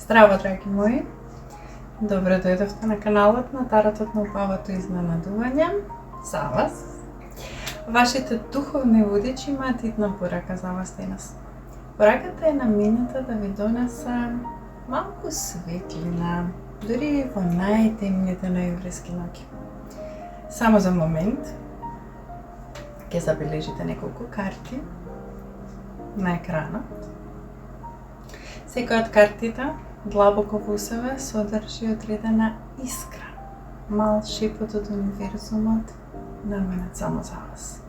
Здраво, драги мои! Добре дојдовте на каналот на Таротот на убавото изненадување за вас. Вашите духовни водичи имаат една порака за вас денес. Пораката е наменета да ви донесе малку светлина, дури во најтемните ноемвриски ноќи. Само за момент ќе забележите неколку карти на екранот. Секоја од картите длабоко во себе содржи одредена искра, мал шепот од универзумот наменет само за вас.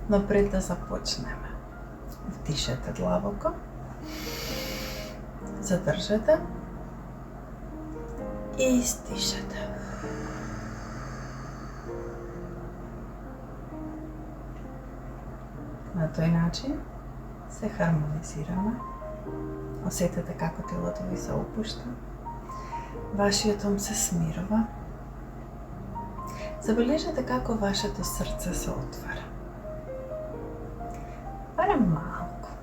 Но пред да започнеме, вдишете длабоко, задржете и издишете. На тој начин се хармонизираме. Осетете како телото ви се опушта, вашиот ум се смирува. Забележете како вашето срце се отвара. Барем малку,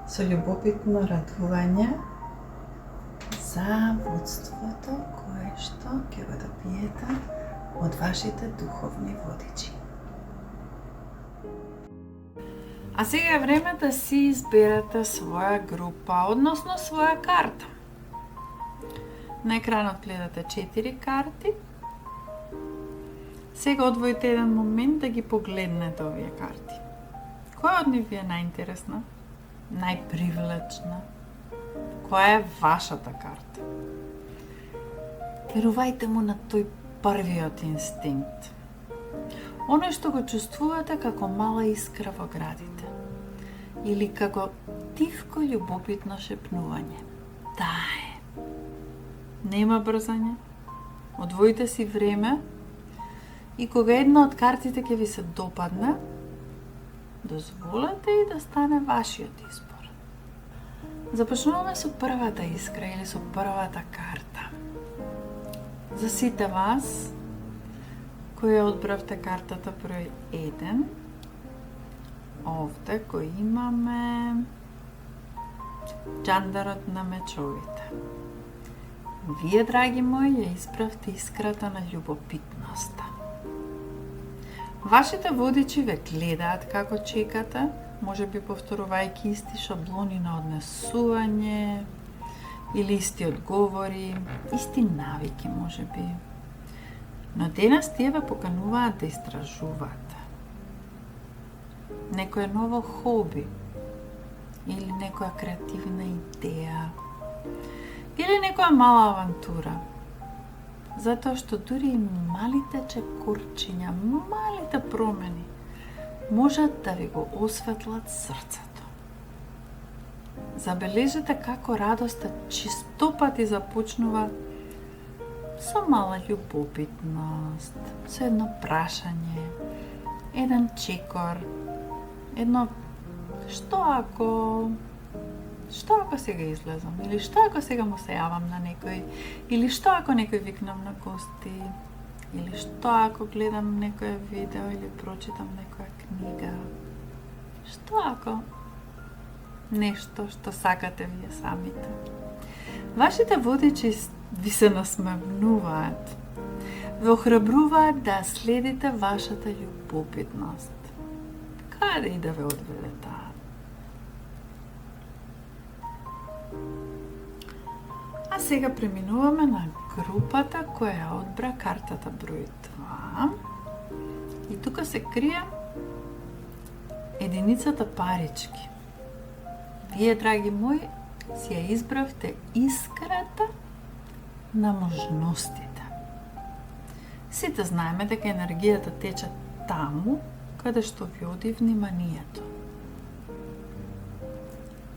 со љубопитно радување за водството кое што ќе го добиете од вашите духовни водичи. А сега е време да си изберете своја група, односно своја карта. На екранот гледате 4 карти. Сега одвоите еден момент да ги погледнете овие карти. Која од нив ви е најинтересна, најпривлечна? Која е вашата карта? Верувајте му на тој првиот инстинкт. Оној што го чувствувате како мала искра во градите или како тивко љубопитно шепнување. Таа е. Нема брзање. Одвоите си време и кога една од картите ќе ви се допадне, дозволете и да стане вашиот избор. Започнуваме со првата искра или со првата карта. За сите вас кој одбравте картата број 1, овде го имаме џандарот на мечовите. Вие, драги мои, ја избравте искрата на љубопитноста. Вашите водичи ве гледаат како чекате, може би повторувајќи исти шаблони на однесување или исти одговори, исти навики може би. Но денес тие ве покануваат да истражувате. Некоја ново хоби или некоја креативна идеја или некоја мала авантура. Затоа што дури и малите чекорчиња, малите промени можат да ви го осветлат срцето. Забележете како радоста чистопати започнува со мала љубопитност, со едно прашање, еден чекор, едно што ако сега излезам, или што ако сега му се јавам на некој, или што ако некој викнам на гости, или што ако гледам некој видео или прочитам некоја книга, што ако нешто што сакате вие самите. Вашите водичи ви се насмевнуваат, ве охрабруваат да следите вашата љубопитност. Каде и да ве одведе таа? А сега преминуваме на групата која одбра картата број 2. И тука се крие единицата парички. Вие, драги мои, си ја избравте искрата на можностите. Сите знаеме дека енергијата тече таму каде што ви оди вниманието.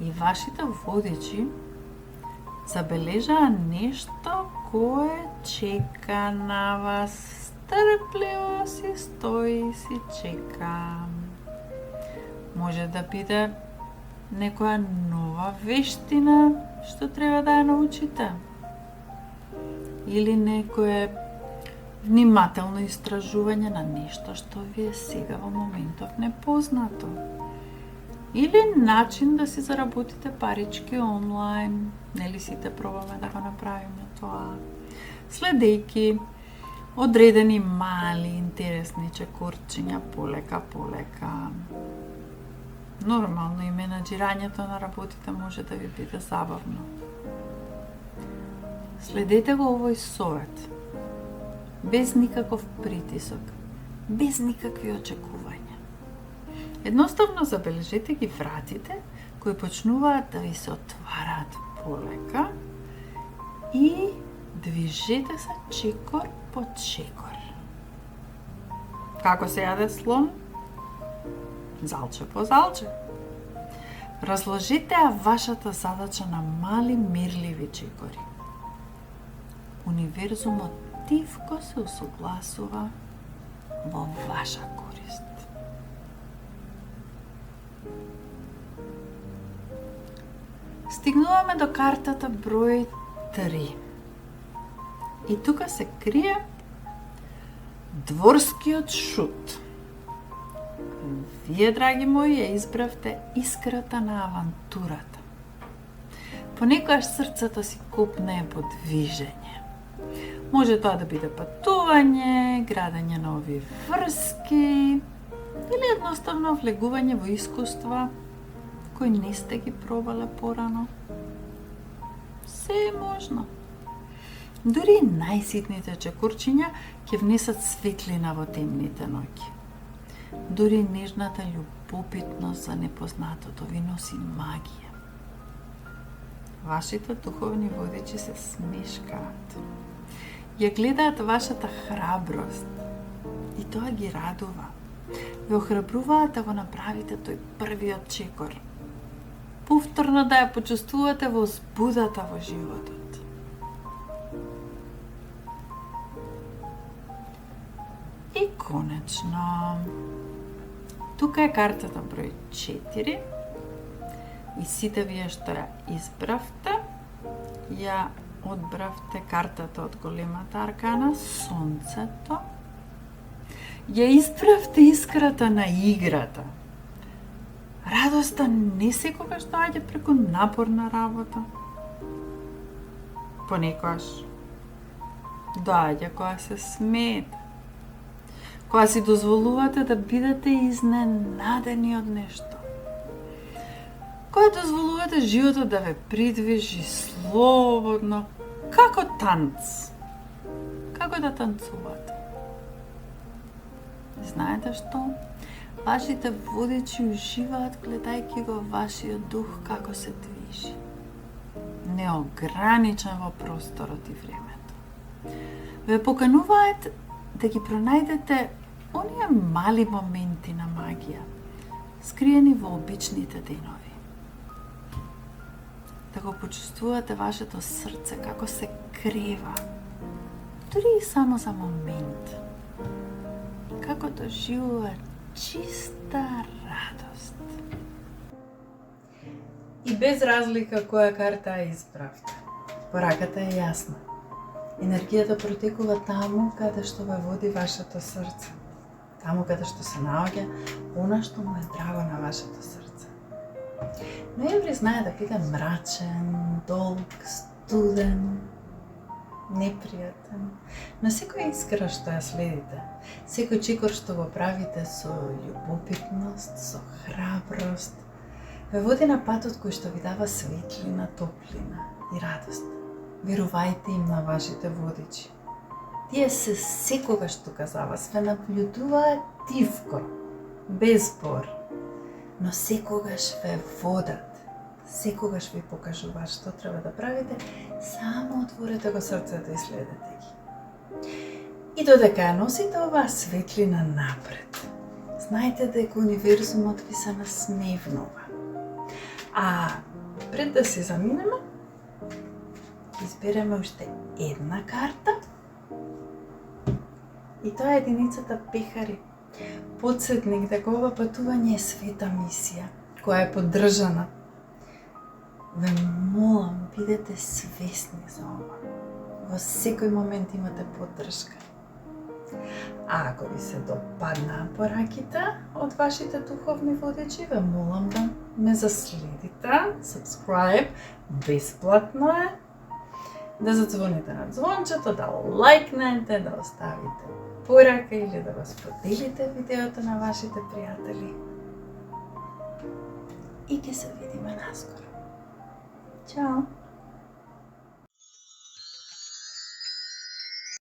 И вашите водичи забележаа нешто кое чека на вас. Стрпливо си стои и си чека. Може да биде некоја нова вештина што треба да ја научите. Или некое внимателно истражување на нешто што ви е сега во моментов непознато. Или начин да си заработите парички онлайн. Нели сите пробаме да го направиме тоа. Следејќи одредени мали интересни чекорчиња полека. Нормално и менаџирањето на работите може да ви биде забавно. Следете го овој совет. Без никаков притисок, без никакви очекувања. Едноставно забележете ги вратите кои почнуваат да ви се отвараат полека и движете се чекор по чекор. Како се јаде слон? Залче по залче. Разложите вашата задача на мали мерливи чекори. Универзумот тивко се усогласува во ваша корист. Стигнуваме до картата број 3. И тука се крие дворскиот шут. Вие, драги мои, ја избравте искрата на авантурата. Понекогаш срцето си копнее по движење. Може тоа да биде патување, градење нови врски или едноставно влегување во искуства кои не сте ги пробале порано. Се е можно. Дури најситните чекорчиња ќе внесат светлина во темните ноќи. Дури нежната љубопитност за непознатото ви носи магија. Вашите духовни водичи се смешкаат. Ја гледаат вашата храброст и тоа ги радува. Ве охрабруваат да го направите тој првиот чекор. Повторно да ја почувствувате возбудата во животот. И конечно, тука е картата број 4 и сите вие што ја избравте, ја одбравте картата од големата аркана, сонцето, ја избравте искрата на играта. Радоста не секогаш доаѓа преку напорна работа. Понекогаш доаѓа кога се смеете. Кога си дозволувате да бидете изненадени од нешто. Кога дозволувате животот да ве придвижи слободно, како танц. Како да танцувате. Знаете што? Вашите водичи уживаат гледајќи го вашиот дух како се движи. Неограничен во просторот и времето. Ве покануваат да ги пронајдете оние мали моменти на магија, скриени во обичните денови. Да го почувствувате вашето срце како се крева, дури и само за момент. Како доживува чиста радост. И без разлика која карта ја избравте, пораката е јасна. Енергијата протекува таму каде што ве води вашето срце. Таму каде што се наоѓа она што му е драго на вашето срце. Ноември знае да биде мрачен, долг, студен, непријатен, но секоја искра што ја следите, секој чекор што го правите со љубопитност, со храброст, ве води на патот кој што ви дава светлина, топлина и радост. Верувајте им на вашите водичи. Тие се секогаш тука за вас, ве наблюдуваат тивко, без збор, но секогаш ве водат, секогаш ви покажуваат што треба да правите, само отворете го срцето и следете ги. И додека ја носите оваа светлина напред, знаете дека универзумот ви се насмевнува. А пред да се заминеме, избереме уште една карта и тоа е единицата пехари. Подсетник дека ова патување е света мисија, која е поддржана. Ве молам, бидете свесни за ова. Во секој момент имате поддршка. А ако ви се допаднаа пораките од вашите духовни водичи, ве молам да ме заследите, subscribe, бесплатно е, да зазвоните на звончето, да лајкнете, да оставите порака или да го споделите видеото на вашите пријатели. И ќе се видиме наскоро. Чао!